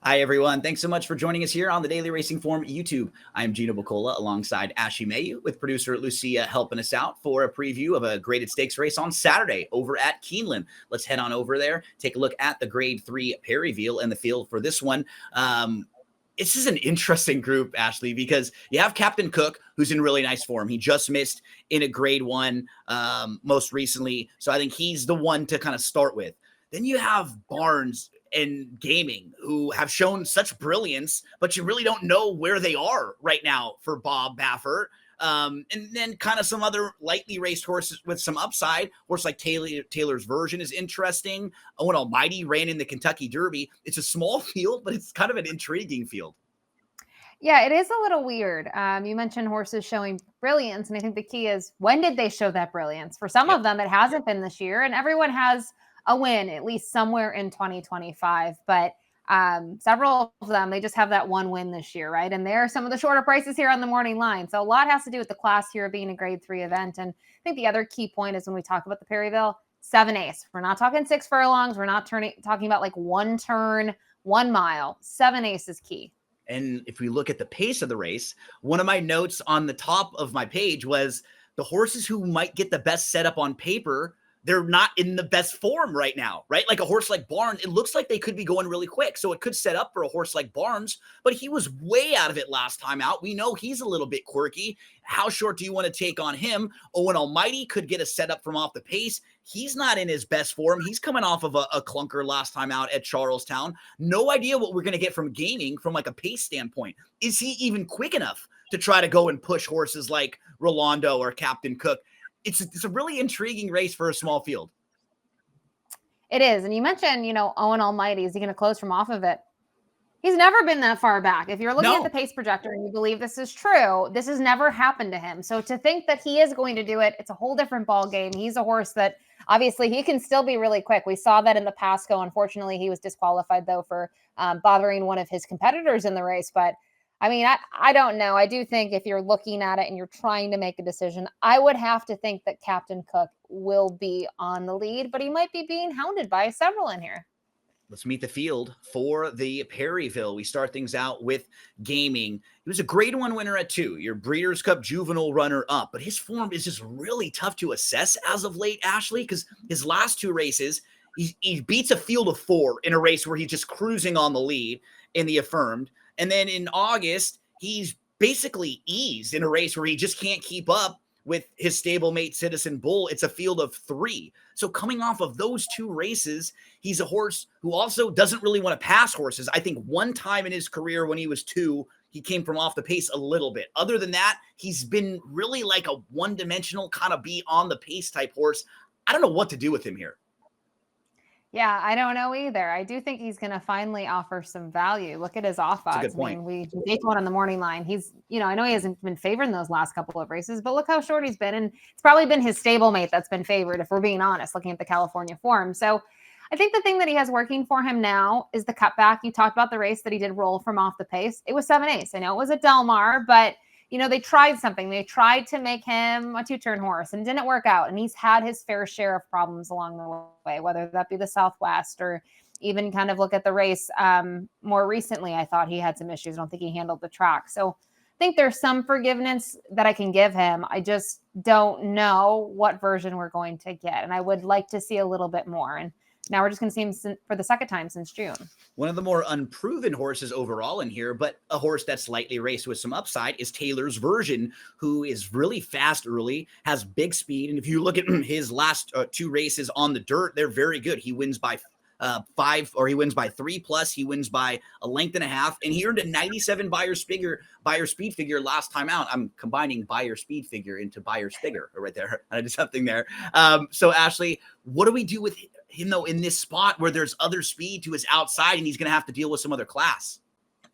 Hi, everyone. Thanks so much for joining us here on the Daily Racing Form YouTube. I'm Gino Buccola alongside Mailloux with producer Lucia helping us out for a preview of a graded stakes race on Saturday over at Keeneland. Let's head on over there, take a look at the Grade 3 Perryville and the field for this one. This is an interesting group, Ashley, because you have Captain Cook, who's in really nice form. He just missed in a Grade 1 most recently, so I think he's the one to kind of start with. Then you have Barnes and Gaming, who have shown such brilliance, but you really don't know where they are right now for Bob Baffert. And then kind of some other lightly raced horses with some upside. Horse like Taylor's Version is interesting. Owen Almighty ran in the Kentucky Derby. It's a small field, but it's kind of an intriguing field. Yeah, it is a little weird. You mentioned horses showing brilliance, and I think the key is, when did they show that brilliance? For some of them, it hasn't been this year, and everyone has a win at least somewhere in 2025. But several of them, they just have that one win this year, right? And they're some of the shorter prices here on the morning line. So a lot has to do with the class here being a Grade 3 event. And I think the other key point is when we talk about the Perryville, 7/8. We're not talking 6 furlongs. We're not talking about like one turn, 1 mile. 7/8 is key. And if we look at the pace of the race, one of my notes on the top of my page was the horses who might get the best setup on paper, they're not in the best form right now, right? Like a horse like Barnes, it looks like they could be going really quick. So it could set up for a horse like Barnes, but he was way out of it last time out. We know he's a little bit quirky. How short do you want to take on him? Owen Almighty could get a setup from off the pace. He's not in his best form. He's coming off of a clunker last time out at Charlestown. No idea what we're going to get from Gaming from like a pace standpoint. Is he even quick enough to try to go and push horses like Rolando or Captain Cook? It's a really intriguing race for a small field. It is. And you mentioned, Owen Almighty, is he going to close from off of it? He's never been that far back. If you're looking at the pace projector and you believe this is true, this has never happened to him. So to think that he is going to do it, it's a whole different ball game. He's a horse that obviously he can still be really quick. We saw that in the Pasco. Unfortunately, he was disqualified, though, for bothering one of his competitors in the race. But I mean, I don't know. I do think if you're looking at it and you're trying to make a decision, I would have to think that Captain Cook will be on the lead, but he might be being hounded by several in here. Let's meet the field for the Perryville. We start things out with Gaming. He was a Grade 1 winner at 2, your Breeders' Cup Juvenile runner-up, but his form is just really tough to assess as of late, Ashley, because his last 2 races, he beats a field of 4 in a race where he's just cruising on the lead in the Affirmed. And then in August, he's basically eased in a race where he just can't keep up with his stablemate Citizen Bull. It's a field of 3. So coming off of those 2 races, he's a horse who also doesn't really want to pass horses. I think one time in his career when he was 2, he came from off the pace a little bit. Other than that, he's been really like a one-dimensional kind of be on the pace type horse. I don't know what to do with him here. Yeah, I don't know either. I do think he's going to finally offer some value. Look at his off odds. That's a good point. I mean, we gave one on the morning line. He's, I know he hasn't been favored in those last couple of races, but look how short he's been. And it's probably been his stablemate that's been favored, if we're being honest, looking at the California form. So I think the thing that he has working for him now is the cutback. You talked about the race that he did roll from off the pace. It was 7/8. I know it was at Del Mar, but they tried something. They tried to make him a 2-turn horse and it didn't work out. And he's had his fair share of problems along the way, whether that be the Southwest or even kind of look at the race. More recently, I thought he had some issues. I don't think he handled the track. So I think there's some forgiveness that I can give him. I just don't know what version we're going to get. And I would like to see a little bit more. And now we're just going to see him for the second time since June. One of the more unproven horses overall in here, but a horse that's slightly raced with some upside, is Taylor's Version, who is really fast early, has big speed. And if you look at his last 2 races on the dirt, they're very good. He wins by 5, or he wins by 3+. He wins by a length and a half, and he earned a 97 buyer speed figure last time out. I'm combining buyer speed figure into buyer's figure right there. I did something there. So Ashley, what do we do with him though in this spot where there's other speed to his outside and he's going to have to deal with some other class?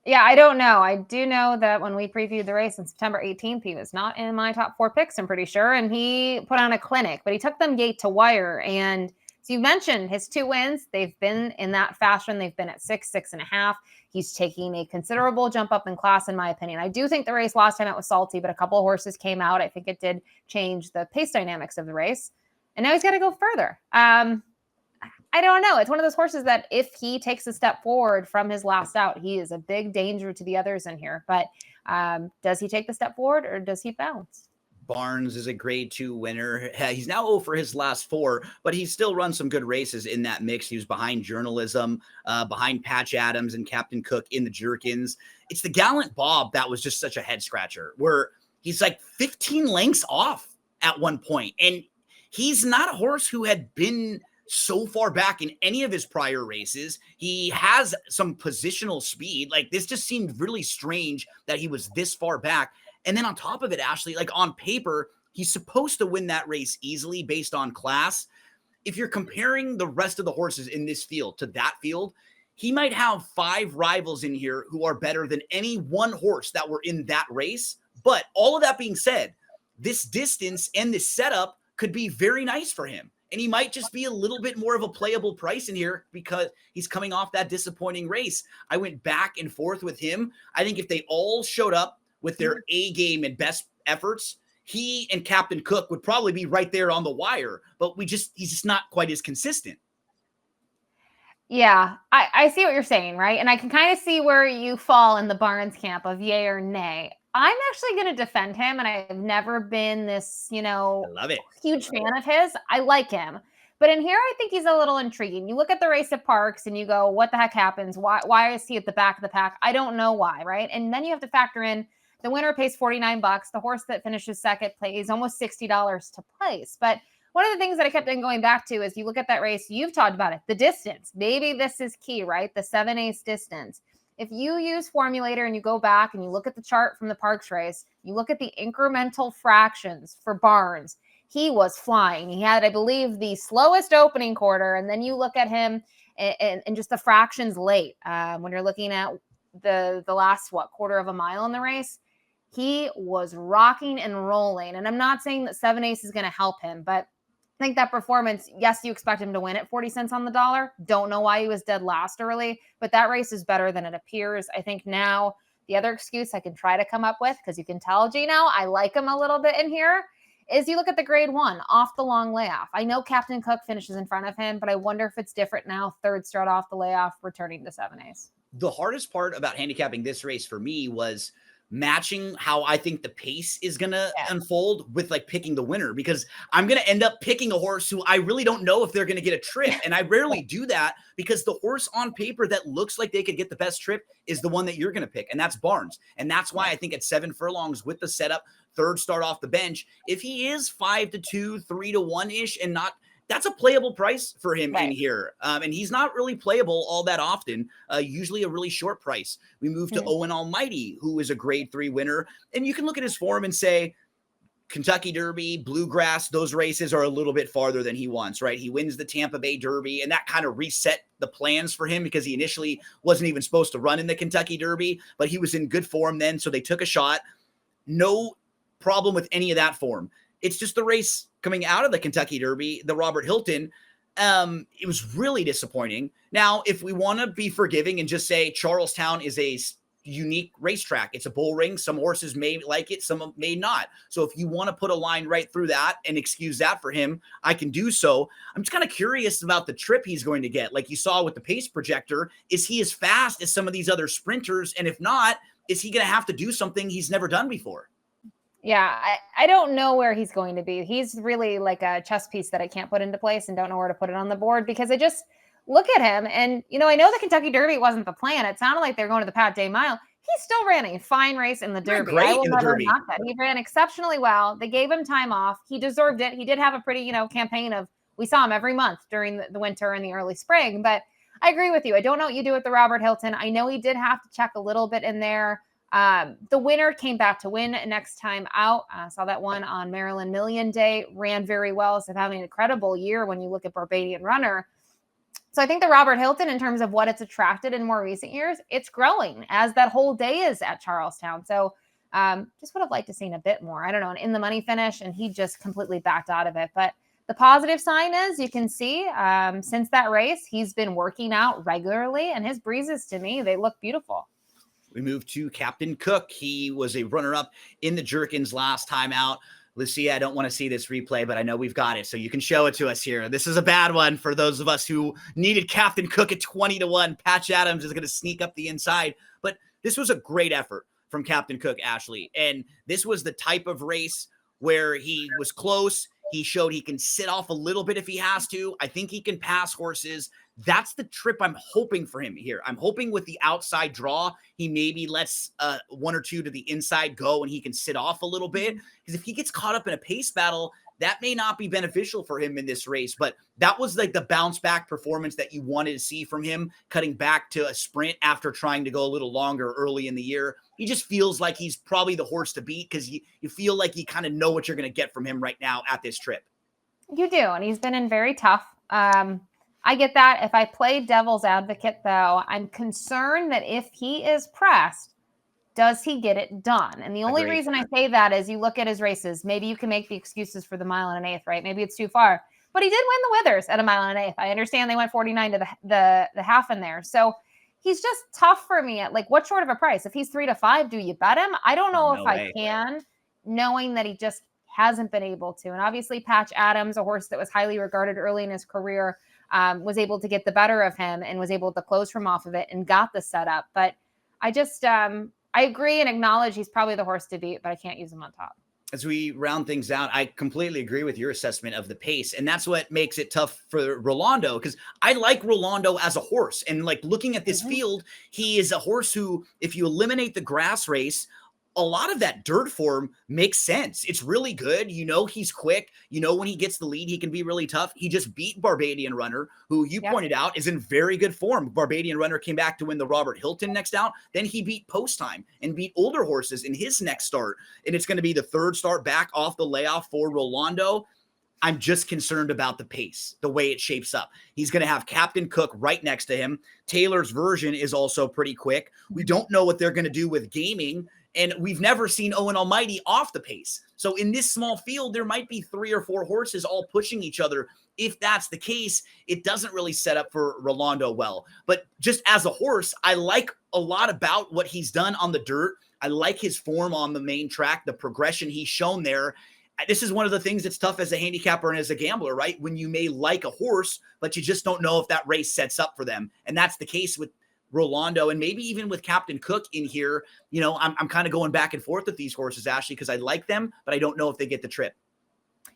Yeah, I don't know. I do know that when we previewed the race on September 18th, he was not in my top 4 picks, I'm pretty sure. And he put on a clinic, but he took them gate to wire. And so you mentioned his 2 wins. They've been in that fashion. They've been at 6, 6.5. He's taking a considerable jump up in class, in my opinion. I do think the race last time out was salty, but a couple of horses came out. I think it did change the pace dynamics of the race. And now he's got to go further. I don't know. It's one of those horses that if he takes a step forward from his last out, he is a big danger to the others in here. But does he take the step forward or does he bounce? Barnes is a grade 2 winner. He's now 0 for his last 4, but he's still run some good races in that mix. He was behind Journalism, behind Patch Adams and Captain Cook in the Jerkins. It's the Gallant Bob that was just such a head scratcher, where he's like 15 lengths off at one point. And he's not a horse who had been so far back in any of his prior races. He has some positional speed. Like, this just seemed really strange that he was this far back. And then on top of it, Ashley, like on paper, he's supposed to win that race easily based on class. If you're comparing the rest of the horses in this field to that field, he might have 5 rivals in here who are better than any one horse that were in that race. But all of that being said, this distance and this setup could be very nice for him. And he might just be a little bit more of a playable price in here because he's coming off that disappointing race. I went back and forth with him. I think if they all showed up with their A game and best efforts, he and Captain Cook would probably be right there on the wire, but he's just not quite as consistent. Yeah, I see what you're saying, right? And I can kind of see where you fall in the Barnes camp of yay or nay. I'm actually going to defend him, and I've never been this, I love it. huge fan of his. I like him. But in here, I think he's a little intriguing. You look at the race at Parks and you go, what the heck happens? Why is he at the back of the pack? I don't know why, right? And then you have to factor in the winner pays $49. The horse that finishes second pays almost $60 to place. But one of the things that I kept on going back to is you look at that race, you've talked about it, the distance. Maybe this is key, right? The 7/8 distance. If you use Formulator and you go back and you look at the chart from the Parks race, you look at the incremental fractions for Barnes, he was flying. He had, I believe, the slowest opening quarter. And then you look at him and just the fractions late. When you're looking at the last, quarter of a mile in the race, he was rocking and rolling. And I'm not saying that 7/8 is going to help him, but I think that performance, yes, you expect him to win at 40 cents on the dollar. Don't know why he was dead last early, but that race is better than it appears. I think now the other excuse I can try to come up with, because you can tell Gino, I like him a little bit in here, is you look at the grade 1 off the long layoff. I know Captain Cook finishes in front of him, but I wonder if it's different now. Third start off the layoff, returning to 7/8. The hardest part about handicapping this race for me was matching how I think the pace is going to unfold with like picking the winner, because I'm going to end up picking a horse who I really don't know if they're going to get a trip. And I rarely do that because the horse on paper that looks like they could get the best trip is the one that you're going to pick. And that's Barnes. And that's why I think at 7 furlongs with the setup, third start off the bench, if he is 5-2, 3-1 ish and not, that's a playable price for him in here. And he's not really playable all that often, usually a really short price. We move to Owen Almighty, who is a grade 3 winner. And you can look at his form and say, Kentucky Derby, Bluegrass, those races are a little bit farther than he wants, right? He wins the Tampa Bay Derby, and that kind of reset the plans for him because he initially wasn't even supposed to run in the Kentucky Derby, but he was in good form then, so they took a shot. No problem with any of that form. It's just the race coming out of the Kentucky Derby, the Robert Hilton. It was really disappointing. Now, if we want to be forgiving and just say Charlestown is a unique racetrack, it's a bull ring. Some horses may like it, some may not. So if you want to put a line right through that and excuse that for him, I can do so. I'm just kind of curious about the trip he's going to get. Like you saw with the pace projector, is he as fast as some of these other sprinters? And if not, is he going to have to do something he's never done before? Yeah, I don't know where he's going to be. He's really like a chess piece that I can't put into place and don't know where to put it on the board because I just look at him and, I know the Kentucky Derby wasn't the plan. It sounded like they're going to the Pat Day Mile. He still ran a fine race in the Derby. Great in the Derby. Knock that. He ran exceptionally well. They gave him time off. He deserved it. He did have a pretty, campaign of, we saw him every month during the winter and the early spring. But I agree with you. I don't know what you do with the Robert Hilton. I know he did have to check a little bit in there. The winner came back to win next time out. Saw that one on Maryland Million Day, ran very well. So having an incredible year when you look at Barbadian Runner. So I think the Robert Hilton, in terms of what it's attracted in more recent years, it's growing as that whole day is at Charlestown. So just would have liked to seen a bit more. I don't know, an in the money finish, and he just completely backed out of it. But the positive sign is you can see since that race, he's been working out regularly, and his breezes to me, they look beautiful. We move to Captain Cook. He was a runner-up in the Jerkins last time out. Lucia, I don't want to see this replay, but I know we've got it, so you can show it to us here. This is a bad one for those of us who needed Captain Cook at 20-1. Patch Adams is going to sneak up the inside, but this was a great effort from Captain Cook, Ashley, and this was the type of race where he was close. He showed he can sit off a little bit if he has to. I think he can pass horses. That's the trip I'm hoping for him here. I'm hoping with the outside draw, he maybe lets one or two to the inside go and he can sit off a little bit. Because if he gets caught up in a pace battle, that may not be beneficial for him in this race. But that was like the bounce back performance that you wanted to see from him, cutting back to a sprint after trying to go a little longer early in the year. He just feels like he's probably the horse to beat because you feel like you kind of know what you're going to get from him right now at this trip. You do, and he's been in very tough. I get that. If I play devil's advocate, though, I'm concerned that if he is pressed, does he get it done? And the only reason I say that is you look at his races. Maybe you can make the excuses for the 1.125 right? Maybe it's too far. But he did win the Withers at a 1.125 I understand they went 49 to the half in there. So he's just tough for me at like what sort of a price? If he's 3 to 5, do you bet him? I don't know if I can, knowing that he just hasn't been able to. And obviously Patch Adams, a horse that was highly regarded early in his career, was able to get the better of him and was able to close from off of it and got the setup. But I just, I agree and acknowledge he's probably the horse to beat, but I can't use him on top. As we round things out, I completely agree with your assessment of the pace. And that's what makes it tough for Rolando, because I like Rolando as a horse. And like looking at this field, he is a horse who, if you eliminate the grass race, a lot of that dirt form makes sense. It's really good. You know, he's quick. You know, when he gets the lead, he can be really tough. He just beat Barbadian Runner, who you pointed out is in very good form. Barbadian Runner came back to win the Robert Hilton next out. Then he beat Post Time and beat older horses in his next start. And it's going to be the third start back off the layoff for Rolando. I'm just concerned about the pace, the way it shapes up. He's going to have Captain Cook right next to him. Taylor's version is also pretty quick. We don't know what they're going to do with gaming. And we've never seen Owen Almighty off the pace. So in this small field, there might be 3 or 4 horses all pushing each other. If that's the case, it doesn't really set up for Rolando well. But just as a horse, I like a lot about what he's done on the dirt. I like his form on the main track, the progression he's shown there. This is one of the things that's tough as a handicapper and as a gambler, right? When you may like a horse, but you just don't know if that race sets up for them. And that's the case with Rolando, and maybe even with Captain Cook in here. You know, I'm kind of going back and forth with these horses, Ashley, because I like them, but I don't know if they get the trip.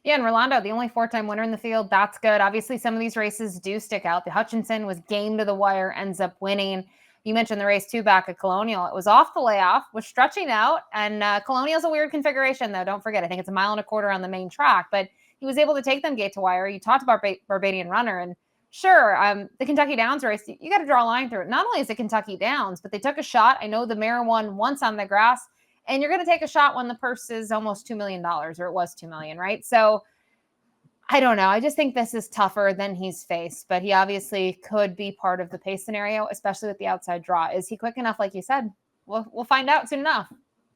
Yeah, and Rolando, the only 4-time winner in the field, that's good. Obviously, some of these races do stick out. The Hutchinson was game to the wire, ends up winning. You mentioned the race 2 back at Colonial. It was off the layoff, was stretching out, and Colonial's a weird configuration, though. Don't forget, I think it's 1.25 miles on the main track, but he was able to take them gate to wire. You talked about Barbadian Runner, and sure, the Kentucky Downs race, you got to draw a line through it. Not only is it Kentucky Downs, but they took a shot. I know the mare won once on the grass, and you're going to take a shot when the purse is almost $2 million, or it was $2 million, right? So I don't know. I just think this is tougher than he's faced, but he obviously could be part of the pace scenario, especially with the outside draw. Is he quick enough, like you said? We'll find out soon enough.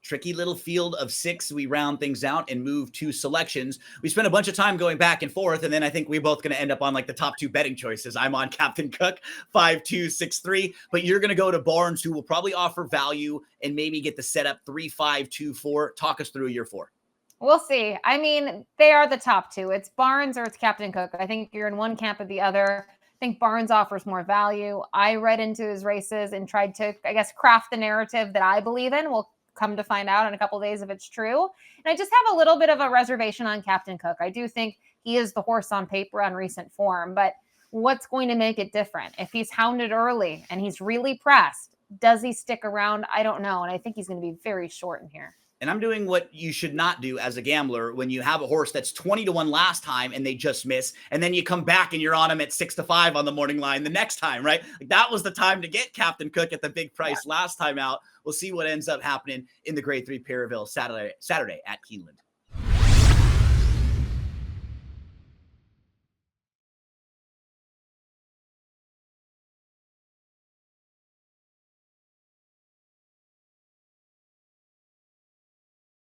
Tricky little field of 6. We round things out and move to selections. We spent a bunch of time going back and forth, and then I think we're both going to end up on like the top 2 betting choices. I'm on Captain Cook, 5-2-6-3, but you're going to go to Barnes, who will probably offer value and maybe get the setup 3-5-2-4. Talk us through your 4. We'll see. I mean, they are the top 2. It's Barnes or it's Captain Cook. I think you're in one camp or the other. I think Barnes offers more value. I read into his races and tried to, I guess, craft the narrative that I believe in. We'll come to find out in a couple of days if it's true. And I just have a little bit of a reservation on Captain Cook. I do think he is the horse on paper on recent form, but what's going to make it different? If he's hounded early and he's really pressed, does he stick around? I don't know. And I think he's going to be very short in here. And I'm doing what you should not do as a gambler when you have a horse that's 20-1 last time and they just miss, and then you come back and you're on them at 6-5 on the morning line the next time, right? Like that was the time to get Captain Cook at the big price last time out. We'll see what ends up happening in the Grade 3 Perryville Saturday at Keeneland.